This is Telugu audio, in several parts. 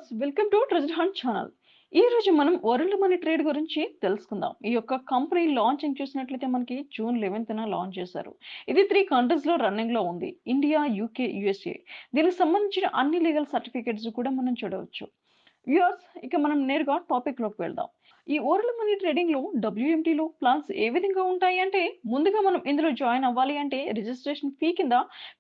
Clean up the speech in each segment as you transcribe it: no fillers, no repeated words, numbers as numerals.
Viewers welcome to treasure hunt channel. ఈ రోజు మనం వరల్డ్ మనీ ట్రేడ్ గురించి తెలుసుకుందాం. ఈ యొక్క కంపెనీ లాంచింగ్ చూసినట్లయితే మనకి జూన్ 11న లాంచ్ చేశారు. ఇది 3 కంట్రీస్ లో రన్నింగ్ లో ఉంది. India, UK, USA. దీనికి సంబంధించిన అన్ని లీగల్ సర్టిఫికేట్స్ కూడా మనం చూడవచ్చు. వ్యూవర్స్ ఇక మనం నేరుగా టాపిక్ లోకి వెళ్దాం. ఈ వరల్డ్ మనీ ట్రేడింగ్ లో WMT లో ప్లాన్స్ ఏ విధంగా ఉంటాయి అంటే, ముందుగా మనం ఇందులో జాయిన్ అవ్వాలి అంటే రిజిస్ట్రేషన్ ఫీ కింద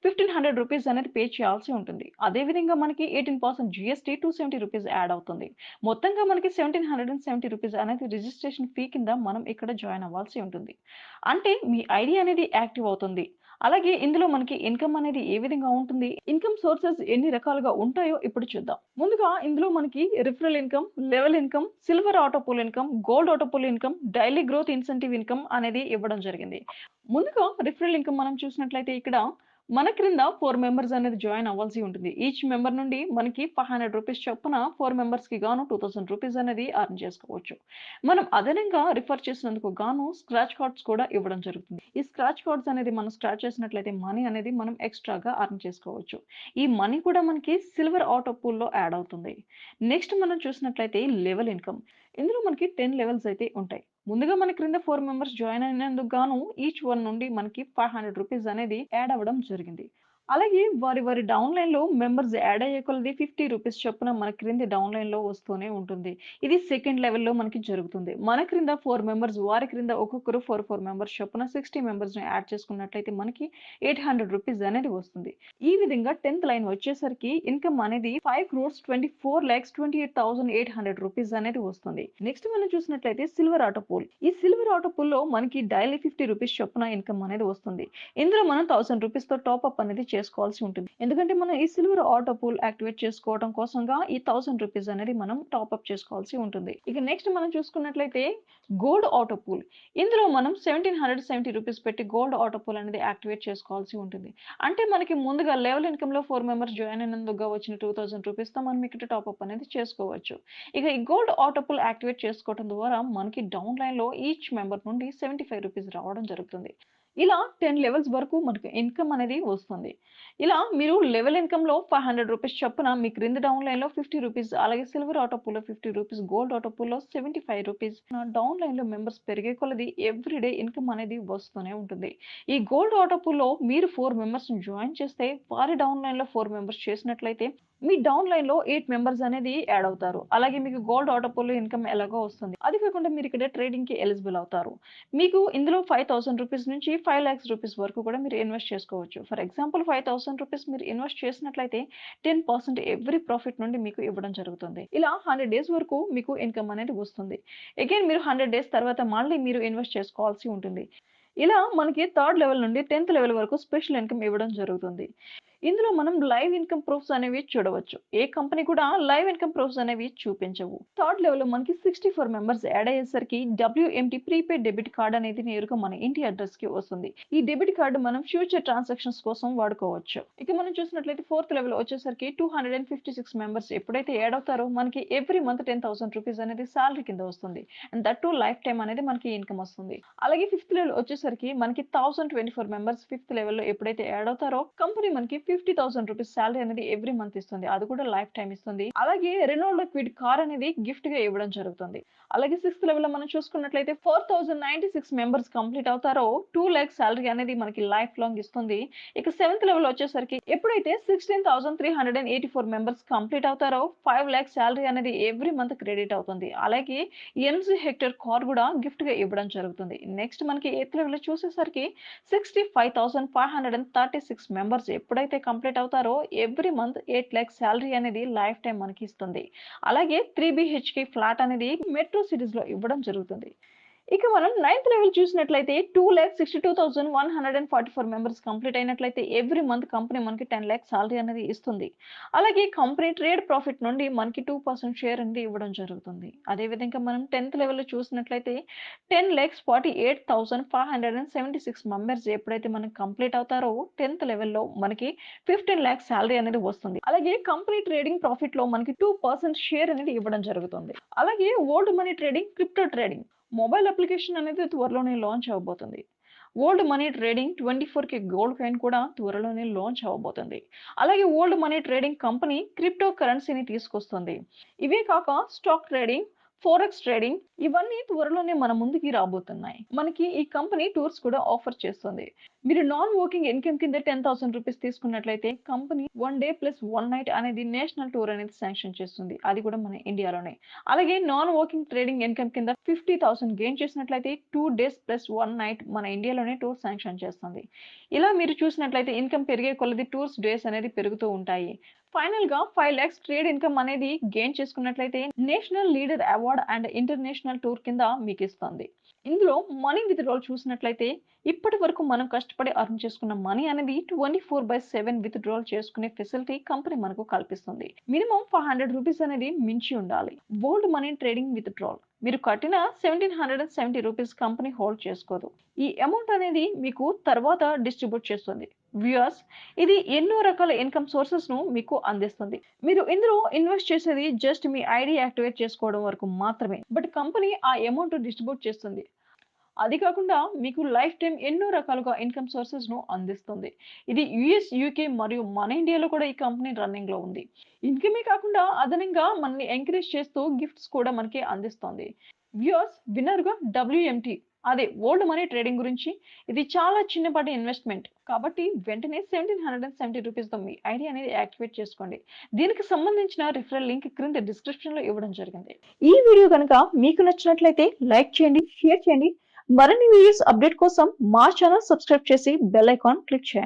1500 రూపీస్ అనేది పే చేయాల్సి ఉంటుంది. అదే విధంగా మనకి 18% GST 270 రూపీస్ యాడ్ అవుతుంది. మొత్తంగా మనకి 1770 రూపీస్ అనేది రిజిస్ట్రేషన్ ఫీ కింద మనం ఇక్కడ జాయిన్ అవ్వాల్సి ఉంటుంది. అంటే మీ ఐడి అనేది యాక్టివ్ అవుతుంది. అలాగే ఇందులో మనకి ఇన్కమ్ అనేది ఏ విధంగా ఉంటుంది, ఇన్కమ్ సోర్సెస్ ఎన్ని రకాలుగా ఉంటాయో ఇప్పుడు చూద్దాం. ముందుగా ఇందులో మనకి referral income, level income, silver auto pool income, gold auto pool income, daily growth incentive income అనేది ఇవ్వడం జరిగింది. ముందుగా రిఫరల్ ఇన్కమ్ మనం చూసినట్లయితే ఇక్కడ మన క్రింద 4 మెంబర్స్ అనేది జాయిన్ అవ్వాల్సి ఉంటుంది. ఈచ్ మెంబర్ నుండి మనకి 500 రూపీస్ చొప్పున 4 మెంబర్స్ కి గాను 2000 రూపీస్ అనేది అర్న్ చేసుకోవచ్చు. మనం అదనంగా రిఫర్ చేసినందుకు గాను స్క్రాచ్ కార్డ్స్ కూడా ఇవ్వడం జరుగుతుంది. ఈ స్క్రాచ్ కార్డ్స్ అనేది మనం స్క్రాచ్ చేసినట్లయితే మనీ అనేది మనం ఎక్స్ట్రాగా అర్న్ చేసుకోవచ్చు. ఈ మనీ కూడా మనకి సిల్వర్ ఆటో పూల్లో యాడ్ అవుతుంది. నెక్స్ట్ మనం చూసినట్లయితే లెవెల్ ఇన్కమ్. ఇందులో మనకి 10 లెవెల్స్ అయితే ఉంటాయి. ముందుగా మన క్రింద 4 మెంబర్స్ జాయిన్ అయినందుకు గాను ఈచ్ వన్ నుండి మనకి 500 రూపీస్ అనేది యాడ్ అవ్వడం జరిగింది. అలాగే వారి డౌన్ లైన్ లో మెంబర్స్ యాడ్ అయ్యే కొలది 50 రూపీస్ చొప్పున మన క్రింది డౌన్ లైన్ లో వస్తూనే ఉంటుంది. ఇది సెకండ్ లెవెల్లో మనకి జరుగుతుంది. మన క్రింద 4 మెంబర్స్, వారి క్రింద ఒక్కొక్కరు 4 మెంబర్స్ చొప్పున 60 మెంబర్స్ ని యాడ్ చేసుకున్నట్లయితే మనకి 800 రూపీస్ అనేది వస్తుంది. ఈ విధంగా 10th లైన్ వచ్చేసరికి ఇన్కమ్ అనేది 5,24,28,800 రూపీస్ అనేది వస్తుంది. నెక్స్ట్ మనం చూసినట్లయితే సిల్వర్ ఆటో పూల్. ఈ సిల్వర్ ఆటో పూల్ లో మనకి డైలీ 50 రూపీస్ చొప్పున ఇన్కమ్ అనేది వస్తుంది. ఇందులో మనం 1000 రూపీస్ తో టాప్అప్ అనేది చేసుకోవాల్సి ఉంటుంది. ఎందుకంటే మనం ఈ సిల్వర్ ఆటో పూల్ యాక్టివేట్ చేసుకోవడం కోసంగా ఈ 1000 రూపీస్ అనేది మనం టాప్అప్ చేసుకోవాల్సి ఉంటుంది. ఇక నెక్స్ట్ మనం చూసుకున్నట్లయితే గోల్డ్ ఆటో పూల్. ఇందులో మనం 1770 రూపీస్ పెట్టి గోల్డ్ ఆటో పూల్ అనేది యాక్టివేట్ చేసుకోవాల్సి ఉంటుంది. అంటే మనకి ముందుగా లెవెల్ ఇన్కమ్ లో 4 మెంబర్స్ జాయిన్ అయినందుకు వచ్చిన 2000 రూపీస్ తో మనం ఇక్కడ టాప్అప్ అనేది చేసుకోవచ్చు. ఇక ఈ గోల్డ్ ఆటో పూల్ యాక్టివేట్ చేసుకోవడం ద్వారా మనకి డౌన్ లైన్ లో ఈచ్ మెంబర్ నుండి 75 రూపీస్ రావడం జరుగుతుంది. ఇలా 10 లెవెల్స్ వరకు మనకు ఇన్కమ్ అనేది వస్తుంది. ఇలా మీరు లెవెల్ ఇన్కమ్ లో 500 రూపీస్ చొప్పున మీ క్రింద డౌన్ లైన్ లో 50 రూపీస్, అలాగే సిల్వర్ ఆటో పూల్ లో 50 రూపీస్, గోల్డ్ ఆటో పూల్ లో 75 రూపీస్ డౌన్ లైన్ లో మెంబర్స్ పెరిగే కొలది ఎవ్రీడే ఇన్కమ్ అనేది వస్తూనే ఉంటుంది. ఈ గోల్డ్ ఆటో పూల్ లో మీరు 4 మెంబర్స్ జాయిన్ చేస్తే వారి డౌన్ లైన్ లో 4 మెంబర్స్ చేసినట్లయితే మీ డౌన్ లైన్ లో 8 మెంబర్స్ అనేది యాడ్ అవుతారు. అలాగే మీకు గోల్డ్ ఆటో పూల్ లో ఇన్కమ్ ఎలాగో వస్తుంది. అది కాకుండా మీరు ఇక్కడ ట్రేడింగ్ కి ఎలిజిబుల్ అవుతారు. మీకు ఇందులో 5000 రూపీస్ నుంచి 5 lakhs రూపీస్ వరకు కూడా మీరు ఇన్వెస్ట్ చేసుకోవచ్చు. ఫర్ ఎగ్జాంపుల్ 5000 రూపీస్ మీరు ఇన్వెస్ట్ చేసినట్లయితే 10% ఎవ్రీ ప్రాఫిట్ నుండి మీకు ఇవ్వడం జరుగుతుంది. ఇలా 100 డేస్ వరకు మీకు ఇన్కమ్ అనేది వస్తుంది. అగైన్ మీరు 100 డేస్ తర్వాత మళ్ళీ మీరు ఇన్వెస్ట్ చేసుకోవాల్సి ఉంటుంది. ఇలా మనకి 3rd లెవెల్ నుండి 10th లెవెల్ వరకు స్పెషల్ ఇన్కమ్ ఇవ్వడం జరుగుతుంది. ఇందులో మనం లైవ్ ఇన్కమ్ ప్రూఫ్స్ అనేవి చూడవచ్చు. ఏ కంపెనీ కూడా లైవ్ ఇన్కమ్ ప్రూఫ్స్ అనేవి చూపించవు. 3rd లెవెల్ లో మనకి 64 మెంబర్స్ యాడ్ అయ్యేసరికి WMT ప్రీపెయిడ్ డెబిట్ కార్డ్ అనేది నేరుగా మన ఇంటి అడ్రస్ కి వస్తుంది. ఈ డెబిట్ కార్డు మనం ఫ్యూచర్ ట్రాన్సాక్షన్స్ కోసం వాడుకోవచ్చు. ఇక మనం చూసినట్లయితే 4th లెవెల్ వచ్చేసరికి 256 మెంబర్స్ ఎప్పుడైతే యాడ్ అవుతారో మనకి ఎవ్రీ మంత్ 10,000 రూపీస్ అనేది సాలరీ కింద వస్తుంది. And that to life time అనేది మనకి ఇన్కమ్ వస్తుంది. అలాగే 5th లెవెల్ వచ్చేసరికి మనకి 1024 మెంబర్స్ 5th లెవెల్ లో ఎప్పుడైతే యాడ్ అవుతారో కంపెనీ మనకి 50,000 రూపీస్ సాలరీ అనేది ఎవ్రీ మంత్ ఇస్తుంది. అది కూడా లైఫ్ టైం ఇస్తుంది. అలాగే రెనాల్డ్ క్విడ్ కార్ అనేది గిఫ్ట్ గా ఇవ్వడం జరుగుతుంది. అలాగే 6th లెవెల్ లో మనం చూసుకున్నట్లయితే 4096 మెంబర్స్ కంప్లీట్ అవుతారో 2 lakhs సాలరీ అనేది మనకి లైఫ్ లాంగ్ ఇస్తుంది. ఇక 7th లెవెల్ వచ్చేసరికి ఎప్పుడైతే 16,384 మెంబర్స్ కంప్లీట్ అవుతారో 5 lakhs సాలరీ అనేది ఎవ్రీ మంత్ క్రెడిట్ అవుతుంది. అలాగే MG హెక్టర్ కార్ కూడా గిఫ్ట్ గా ఇవ్వడం జరుగుతుంది. నెక్స్ట్ మనకి 8th లెవెల్ చూసేసరికి 65,536 మెంబర్స్ ఎప్పుడైతే కంప్లీట్ అవుతారో ఎవ్రీ మంత్ 8 lakhs సాలరీ అనేది లైఫ్ టైం మనకి ఇస్తుంది. అలాగే 3 BHK ఫ్లాట్ అనేది మెట్రో సిటీస్ లో ఇవ్వడం జరుగుతుంది. ఇక మనం 9th లెవెల్ చూసినట్లయితే 2,62,144 మెంబర్స్ కంప్లీట్ అయినట్లయితే ఎవ్రీ మంత్ కంపెనీ మనకి 10 lakhs సాలరీ అనేది ఇస్తుంది. అలాగే కంపెనీ ట్రేడ్ ప్రాఫిట్ నుండి మనకి 2% షేర్ అనేది ఇవ్వడం జరుగుతుంది. అదేవిధంగా మనం 10th లెవెల్ లో చూసినట్లయితే 10,48,576 మెంబర్స్ ఎప్పుడైతే మనకి కంప్లీట్ అవుతారో 10th లెవెల్ లో మనకి 15 lakhs సాలరీ అనేది వస్తుంది. అలాగే కంపెనీ ట్రేడింగ్ ప్రాఫిట్ లో మనకి 2% షేర్ అనేది ఇవ్వడం జరుగుతుంది. అలాగే old money trading, crypto trading mobile application అనేది త్వరలోనే లాంచ్ అవబోతుంది. Old money trading 24K gold coin కూడా త్వరలోనే లాంచ్ అవ్వబోతుంది. అలాగే old money trading company crypto కరెన్సీని తీసుకొస్తుంది. ఇవే కాక స్టాక్ ట్రేడింగ్, ఫోరెక్స్ ట్రేడింగ్ ఇవన్నీ త్వరలోనే మన ముందుకి రాబోతున్నాయి. మనకి ఈ కంపెనీ టూర్స్ కూడా ఆఫర్ చేస్తుంది. మీరు నాన్ వర్కింగ్ ఇన్కమ్ కింద 10,000 రూపీస్ తీసుకున్నట్లయితే కంపెనీ 1 డే ప్లస్ 1 నైట్ అనేది నేషనల్ టూర్ అనేది శాంక్షన్ చేస్తుంది. అది కూడా మన ఇండియాలోనే. అలాగే నాన్ వర్కింగ్ ట్రేడింగ్ ఇన్కమ్ కింద 50,000 గెయిన్ చేసినట్లయితే 2 డేస్ ప్లస్ 1 నైట్ మన ఇండియాలోనే టూర్ శాంక్షన్ చేస్తుంది. ఇలా మీరు చూసినట్లయితే ఇన్కమ్ పెరిగే కొలది టూర్స్ డేస్ అనేది పెరుగుతూ ఉంటాయి. ఫైనల్ గా 5 lakhs ట్రేడ్ ఇన్కమ్ అనేది గెయిన్ చేసుకున్నట్లయితే national leader award and international tour కింద మీకు ఇస్తుంది. ఇందులో మనీ విత్డ్రాల్ చూసినట్లయితే ఇప్పటి వరకు మనం కష్టపడి అర్న్ చేసుకున్న మనీ అనేది 24/7 విత్డ్రాల్ చేసుకునే ఫెసిలిటీ కంపెనీ మనకు కల్పిస్తుంది. మినిమం 500 రూపీస్ అనేది మించి ఉండాలి. ఓల్డ్ మనీ ట్రేడింగ్ విత్డ్రాల్ మీరు కట్టిన 1770 రూపీస్ కంపెనీ హోల్డ్ చేసుకోదు. ఈ అమౌంట్ అనేది మీకు తర్వాత డిస్ట్రిబ్యూట్ చేస్తుంది. వ్యూయర్స్, ఇది ఎన్నో రకాల ఇన్కమ్ సోర్సెస్ ను మీకు అందిస్తుంది. మీరు ఇందులో ఇన్వెస్ట్ చేసేది జస్ట్ మీ ఐడి యాక్టివేట్ చేసుకోవడం వరకు మాత్రమే. బట్ కంపెనీ ఆ అమౌంట్ డిస్ట్రిబ్యూట్ చేస్తుంది. అది కాకుండా మీకు లైఫ్ టైం ఎన్నో రకాలుగా ఇన్కమ్ సోర్సెస్ ను అందిస్తుంది. ఇది యుఎస్, యూకే మరియు మన ఇండియాలో కూడా ఈ కంపెనీ రన్నింగ్ లో ఉంది. ఇన్కమే కాకుండా అదనంగా మనల్ని ఎంకరేజ్ చేస్తూ గిఫ్ట్స్ కూడా మనకి అందిస్తుంది. వ్యూయర్స్, విన్నర్గా WMT అదే ఓల్డ్ మనీ ట్రేడింగ్ గురించి. ఇది చాలా చిన్నపాటి ఇన్వెస్ట్మెంట్ కాబట్టి వెంటనే 1770 రూపీస్తో మీ ఐడి అనేది యాక్టివేట్ చేసుకోండి. దీనికి సంబంధించిన రిఫరల్ లింక్ క్రింద డిస్క్రిప్షన్ లో ఇవ్వడం జరిగింది. ఈ వీడియో కనుక మీకు నచ్చినట్లయితే లైక్ చేయండి, షేర్ చేయండి. మరిన్ని వీడియోస్ అప్డేట్ కోసం మా ఛానల్ సబ్స్క్రైబ్ చేసి బెల్ ఐకాన్ క్లిక్ చేయండి.